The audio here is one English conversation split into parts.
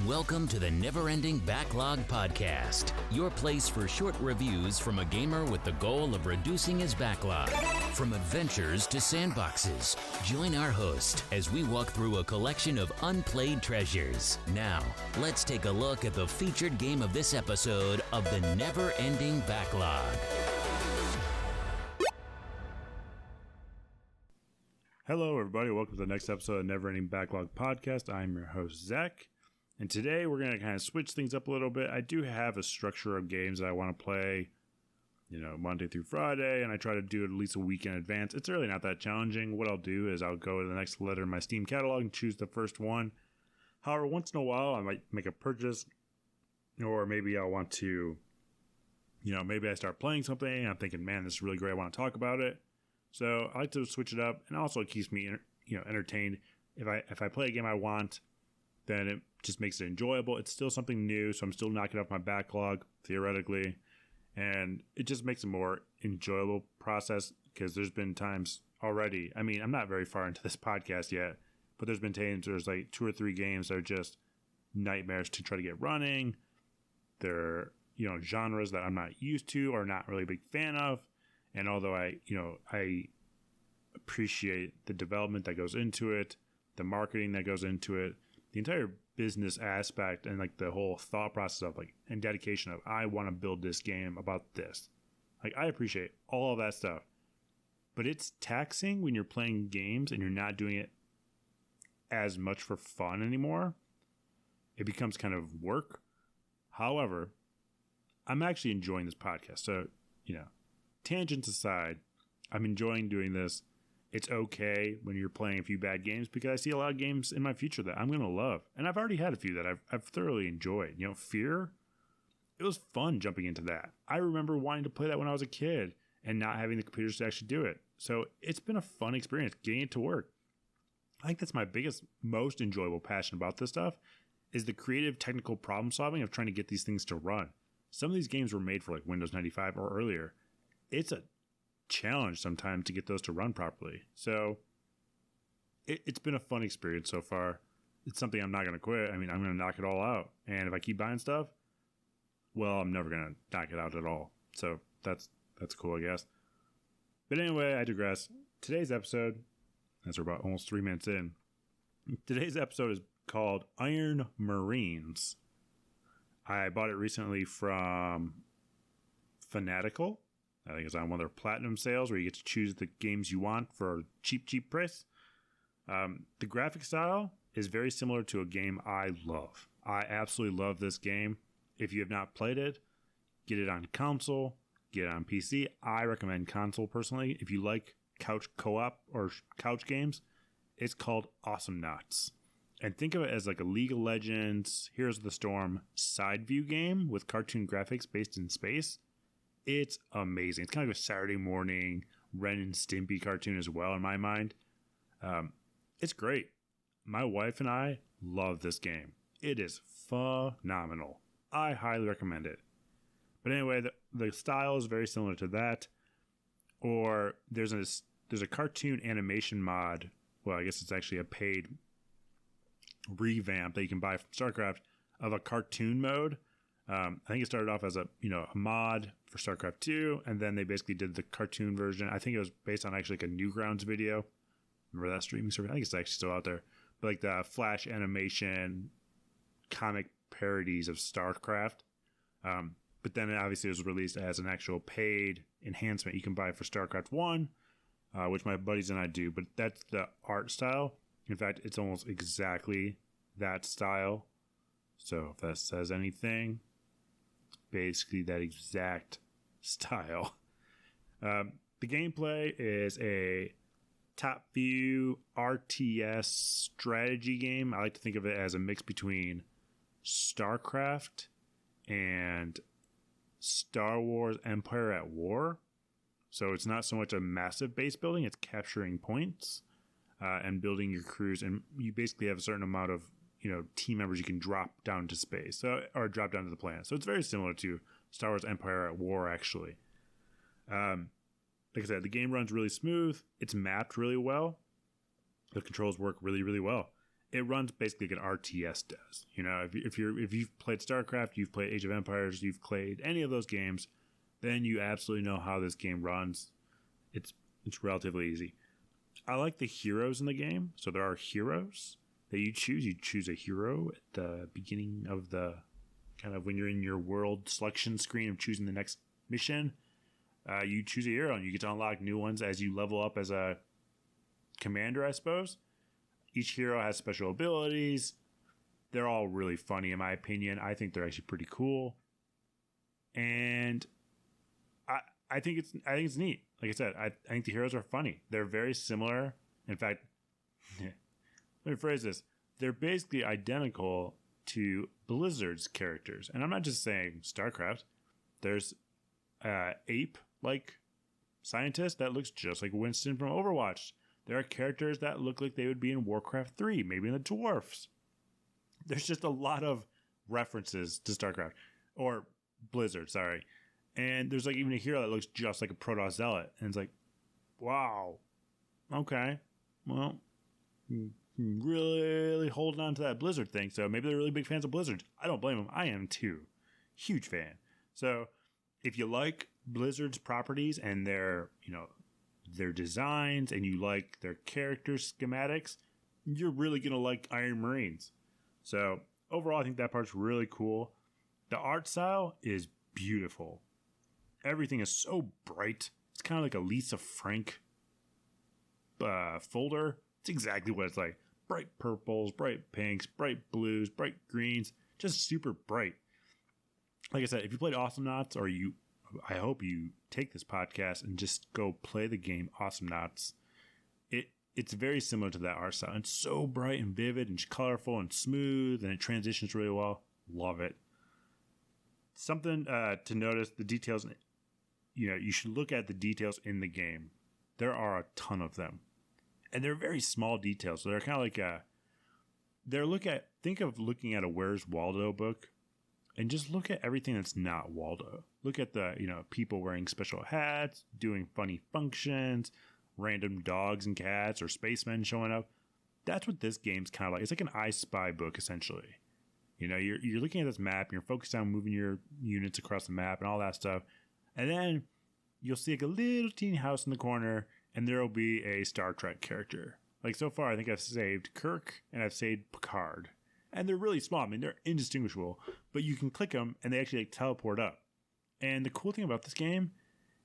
Welcome to the Never Ending Backlog podcast, your place for short reviews from a gamer with the goal of reducing his backlog. From adventures to sandboxes, join our host as we walk through a collection of unplayed treasures. Now, let's take a look at the featured game of this episode of the Never Ending Backlog. Hello, everybody. Welcome to the next episode of Never Ending Backlog podcast. I'm your host, Zach. And today we're going to kind of switch things up a little bit. I do have a structure of games that I want to play, Monday through Friday, and I try to do it at least a week in advance. It's really not that challenging. What I'll do is I'll go to the next letter in my Steam catalog and choose the first one. However, once in a while, I might make a purchase, or maybe I'll want to, maybe I start playing something, and I'm thinking, man, this is really great. I want to talk about it. So I like to switch it up, and also it keeps me, entertained. If I play a game I want, then it just makes it enjoyable. It's still something new, so I'm still knocking off my backlog, theoretically. And it just makes a more enjoyable process, because there's been times already, I'm not very far into this podcast yet, but there's been times there's like 2 or 3 games that are just nightmares to try to get running. They're, genres that I'm not used to or not really a big fan of. And although I appreciate the development that goes into it, the marketing that goes into it, the entire business aspect and like the whole thought process of and dedication of, I want to build this game about this. I appreciate all of that stuff, but it's taxing when you're playing games and you're not doing it as much for fun anymore. It becomes kind of work. However, I'm actually enjoying this podcast. So, tangents aside, I'm enjoying doing this. It's okay when you're playing a few bad games, because I see a lot of games in my future that I'm going to love. And I've already had a few that I've thoroughly enjoyed. Fear, it was fun jumping into that. I remember wanting to play that when I was a kid and not having the computers to actually do it. So it's been a fun experience getting it to work. I think that's my biggest, most enjoyable passion about this stuff, is the creative technical problem solving of trying to get these things to run. Some of these games were made for Windows 95 or earlier. It's a challenge sometimes to get those to run properly. So it's been a fun experience so far. It's something I'm not going to quit. I'm going to knock it all out. And if I keep buying stuff, well, I'm never going to knock it out at all. So that's cool, I guess. But anyway, I digress. Today's episode, as we're about almost 3 minutes in, today's episode is called Iron Marines. I bought it recently from Fanatical. I think it's on one of their platinum sales where you get to choose the games you want for a cheap price. The graphic style is very similar to a game I love. I absolutely love this game. If you have not played it, get it on console, get it on PC. I recommend console personally. If you like couch co-op or couch games, it's called Awesome Knots. And think of it as like a League of Legends, Heroes of the Storm side view game with cartoon graphics based in space. It's amazing. It's kind of a Saturday morning Ren and Stimpy cartoon as well, in my mind. It's great. My wife and I love this game. It is phenomenal. I highly recommend it. But anyway, the style is very similar to that. Or there's a cartoon animation mod. Well, I guess it's actually a paid revamp that you can buy from Starcraft of a cartoon mode. I think it started off as a mod for Starcraft 2, and then they basically did the cartoon version. I think it was based on actually like a Newgrounds video. Remember that streaming service? I think it's actually still out there. But like the Flash animation comic parodies of Starcraft. But then obviously it was released as an actual paid enhancement you can buy for Starcraft 1, which my buddies and I do. But that's the art style. In fact, it's almost exactly that style. So if that says anything, basically that exact style. The gameplay is a top view RTS strategy game. I like to think of it as a mix between StarCraft and Star Wars Empire at War. So it's not so much a massive base building, it's capturing points and building your crews, and you basically have a certain amount of team members you can drop down to space, or drop down to the planet. So it's very similar to Star Wars Empire at War, actually. Like I said, the game runs really smooth. It's mapped really well. The controls work really, really well. it runs basically like an RTS does. You know, if you've played StarCraft, you've played Age of Empires, you've played any of those games, then you absolutely know how this game runs. It's relatively easy. I like the heroes in the game. So there are heroes that you choose. You choose a hero at the beginning of the kind of when you're in your world selection screen of choosing the next mission. You choose a hero and you get to unlock new ones as you level up as a commander, I suppose. Each hero has special abilities. They're all really funny in my opinion. I think they're actually pretty cool. And I think it's neat. Like I said, I think the heroes are funny. They're very similar. In fact, let me phrase this. They're basically identical to Blizzard's characters. And I'm not just saying StarCraft. There's ape-like scientist that looks just like Winston from Overwatch. There are characters that look like they would be in Warcraft 3, maybe in the Dwarfs. There's just a lot of references to StarCraft. Or Blizzard, sorry. And there's like even a hero that looks just like a Protoss Zealot. And it's like, wow. Okay. Well, really holding on to that Blizzard thing. So maybe they're really big fans of Blizzard. I don't blame them. I am too. Huge fan. So if you like Blizzard's properties and their designs and you like their character schematics, you're really going to like Iron Marines. So overall, I think that part's really cool. The art style is beautiful. Everything is so bright. It's kind of like a Lisa Frank folder. It's exactly what it's like. Bright purples, bright pinks, bright blues, bright greens. Just super bright. Like I said, if you played Awesome Knots, or I hope you take this podcast and just go play the game Awesome Knots. It's very similar to that art style. It's so bright and vivid and colorful and smooth, and it transitions really well. Love it. Something to notice, the details. You should look at the details in the game. There are a ton of them. And they're very small details. So they're kind of like think of looking at a Where's Waldo book and just look at everything that's not Waldo. Look at the, people wearing special hats, doing funny functions, random dogs and cats or spacemen showing up. That's what this game's kind of like. It's like an I Spy book, essentially. You're looking at this map and you're focused on moving your units across the map and all that stuff. And then you'll see like a little teeny house in the corner, and there will be a Star Trek character. Like so far, I think I've saved Kirk and I've saved Picard. And they're really small. I mean, they're indistinguishable. But you can click them and they actually teleport up. And the cool thing about this game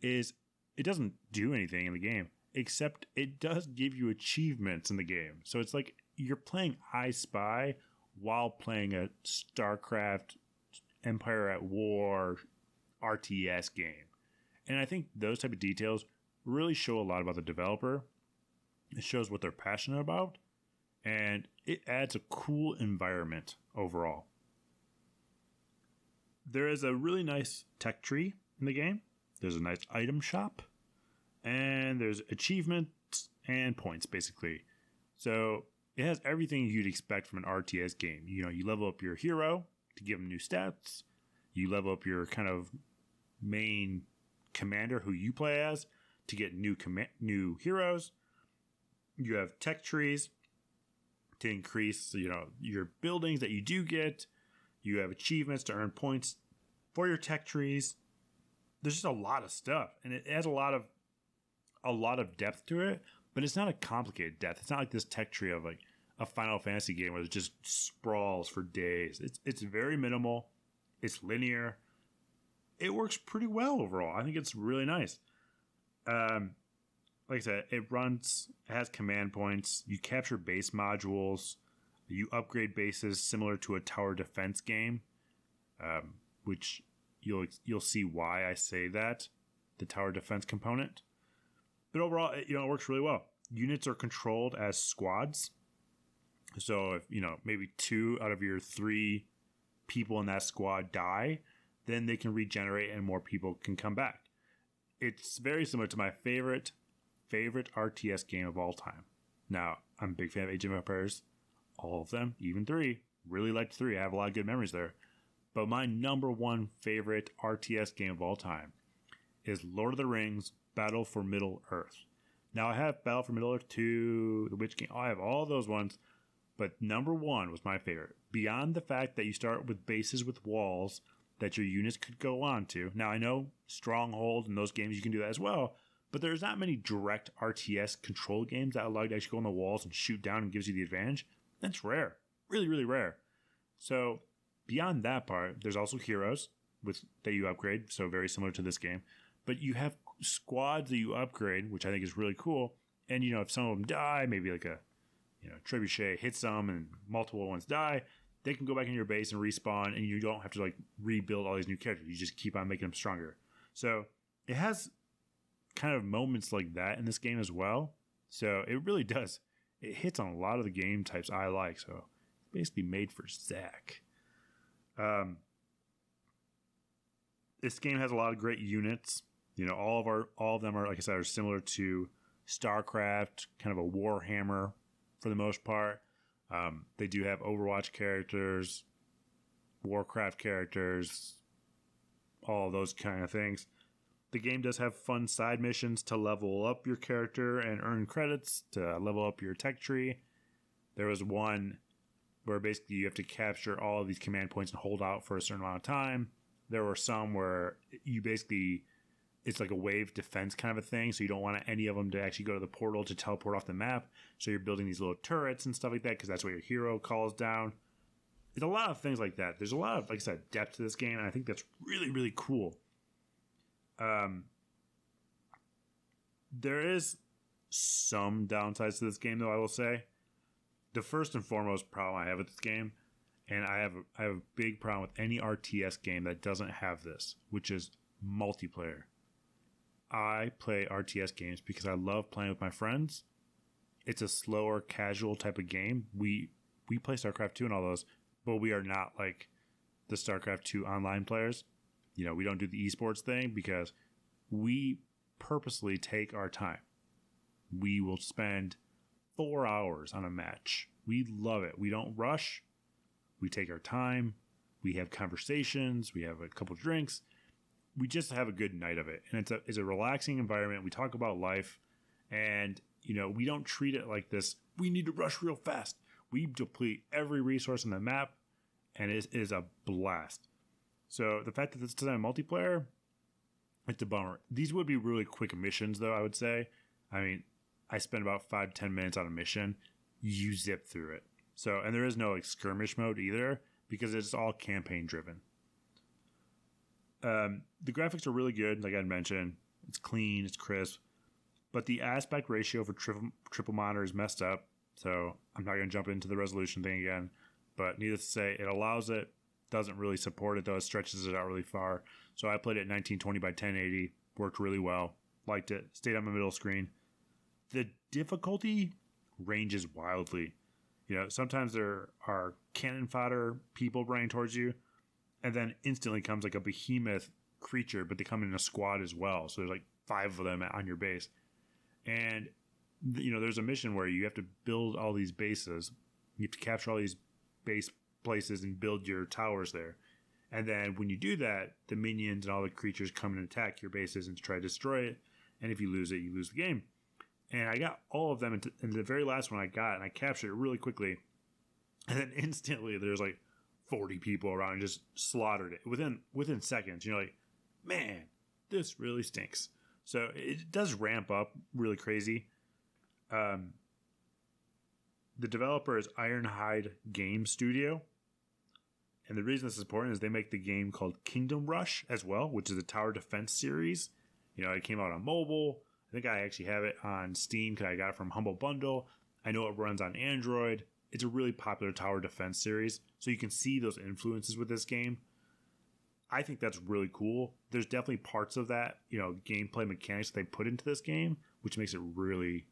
is it doesn't do anything in the game, except it does give you achievements in the game. So it's like you're playing I Spy while playing a StarCraft Empire at War RTS game. And I think those type of details really show a lot about the developer. It shows what they're passionate about, and it adds a cool environment overall. There is a really nice tech tree in the game. There's a nice item shop, and there's achievements and points, basically. So it has everything you'd expect from an RTS game. You level up your hero to give him new stats. You level up your kind of main commander who you play as to get new heroes. You have tech trees to increase, your buildings that you do get. You have achievements to earn points for your tech trees. There's just a lot of stuff, and it has a lot of depth to it, but it's not a complicated depth. It's not like this tech tree of like a Final Fantasy game where it just sprawls for days. It's very minimal. It's linear. It works pretty well overall. I think it's really nice. Like I said, it has command points. You capture base modules. You upgrade bases similar to a tower defense game, which you'll see why I say that, the tower defense component. But overall, it works really well. Units are controlled as squads. So if, maybe 2 out of your 3 people in that squad die, then they can regenerate and more people can come back. It's very similar to my favorite RTS game of all time. Now, I'm a big fan of Age of Empires. All of them, even 3. Really liked 3. I have a lot of good memories there. But my number one favorite RTS game of all time is Lord of the Rings Battle for Middle-earth. Now, I have Battle for Middle-earth 2, The Witch King. I have all those ones. But number one was my favorite. Beyond the fact that you start with bases with walls that your units could go on to. Now, I know Stronghold and those games, you can do that as well. But there's not many direct RTS control games that allow you to actually go on the walls and shoot down and gives you the advantage. That's rare. Really, really rare. So beyond that part, there's also heroes that you upgrade. So very similar to this game. But you have squads that you upgrade, which I think is really cool. And, if some of them die, maybe like a trebuchet hits some and multiple ones die, they can go back in your base and respawn, and you don't have to rebuild all these new characters. You just keep on making them stronger. So it has kind of moments like that in this game as well. So it really does. It hits on a lot of the game types I like. So it's basically made for Zach. This game has a lot of great units. All of them are, like I said, are similar to Starcraft, kind of a Warhammer for the most part. They do have Overwatch characters, Warcraft characters, all those kind of things. The game does have fun side missions to level up your character and earn credits to level up your tech tree. There was one where basically you have to capture all of these command points and hold out for a certain amount of time. There were some where you basically, it's like a wave defense kind of a thing, so you don't want any of them to actually go to the portal to teleport off the map. So you're building these little turrets and stuff like that because that's what your hero calls down. There's a lot of things like that. There's a lot of, like I said, depth to this game, and I think that's really, really cool. There is some downsides to this game, though, I will say. The first and foremost problem I have with this game, and I have a big problem with any RTS game that doesn't have this, which is multiplayer. I play RTS games because I love playing with my friends. It's a slower, casual type of game. We play Starcraft 2 and all those, but we are not like the Starcraft 2 online players. We don't do the esports thing because we purposely take our time. We will spend 4 hours on a match. We love it. We don't rush. We take our time. We have conversations. We have a couple drinks. We just have a good night of it. And it's a relaxing environment. We talk about life. And, we don't treat it like this. We need to rush real fast. We deplete every resource on the map. And it is a blast. So the fact that this doesn't have multiplayer, it's a bummer. These would be really quick missions, though, I would say. I mean, I spend about 5-10 minutes on a mission. You zip through it. So, and there is no skirmish mode either because it's all campaign driven. The graphics are really good, like I mentioned. It's clean, it's crisp. But the aspect ratio for triple monitor is messed up. So I'm not going to jump into the resolution thing again. But needless to say, it allows it. Doesn't really support it, though. It stretches it out really far. So I played it at 1920 by 1080. Worked really well. Liked it. Stayed on my middle screen. The difficulty ranges wildly. Sometimes there are cannon fodder people running towards you. And then instantly comes like a behemoth creature, but they come in a squad as well. So there's 5 of them on your base. And, there's a mission where you have to build all these bases. You have to capture all these base places and build your towers there. And then when you do that, the minions and all the creatures come and attack your bases and try to destroy it. And if you lose it, you lose the game. And I got all of them, and the very last one I got, and I captured it really quickly. And then instantly there's 40 people around and just slaughtered it within seconds. You're like, man, this really stinks. So it does ramp up really crazy. The developer is Ironhide Game Studio. And the reason this is important is they make the game called Kingdom Rush as well, which is a tower defense series. It came out on mobile. I think I actually have it on Steam because I got it from Humble Bundle. I know it runs on Android. It's a really popular tower defense series. So you can see those influences with this game. I think that's really cool. There's definitely parts of that, gameplay mechanics that they put into this game, which makes it really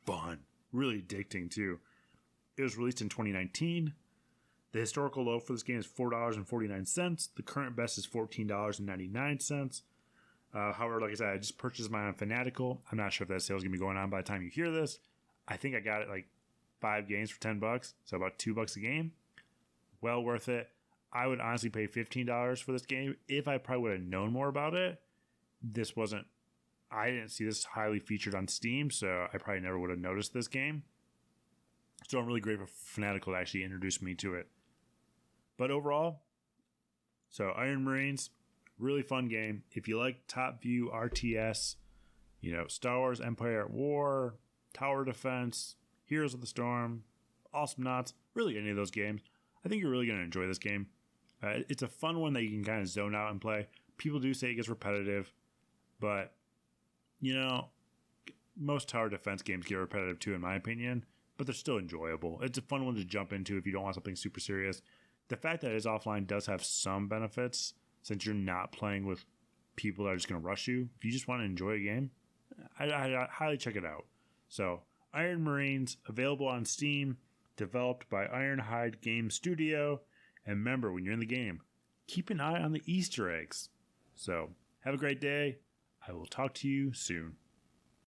fun, really addicting too. It was released in 2019. The historical low for this game is $4.49. The current best is $14.99. However, like I said, I just purchased mine on Fanatical. I'm not sure if that sale is going to be going on by the time you hear this. I think I got it 5 games for $10, so about $2 a game. Well worth it. I would honestly pay $15 for this game if I probably would have known more about it. I didn't see this highly featured on Steam, so I probably never would have noticed this game. So I'm really grateful for Fanatical to actually introduce me to it. But overall, so Iron Marines, really fun game. If you like top view RTS, Star Wars Empire at War, Tower Defense, Heroes of the Storm, Awesome Knots, really any of those games, I think you're really going to enjoy this game. It's a fun one that you can kind of zone out and play. People do say it gets repetitive, but, most tower defense games get repetitive too, in my opinion, but they're still enjoyable. It's a fun one to jump into if you don't want something super serious. The fact that it is offline does have some benefits, since you're not playing with people that are just going to rush you. If you just want to enjoy a game, I highly check it out. So, Iron Marines, available on Steam, developed by Ironhide Game Studio. And remember, when you're in the game, keep an eye on the Easter eggs. So, have a great day. I will talk to you soon.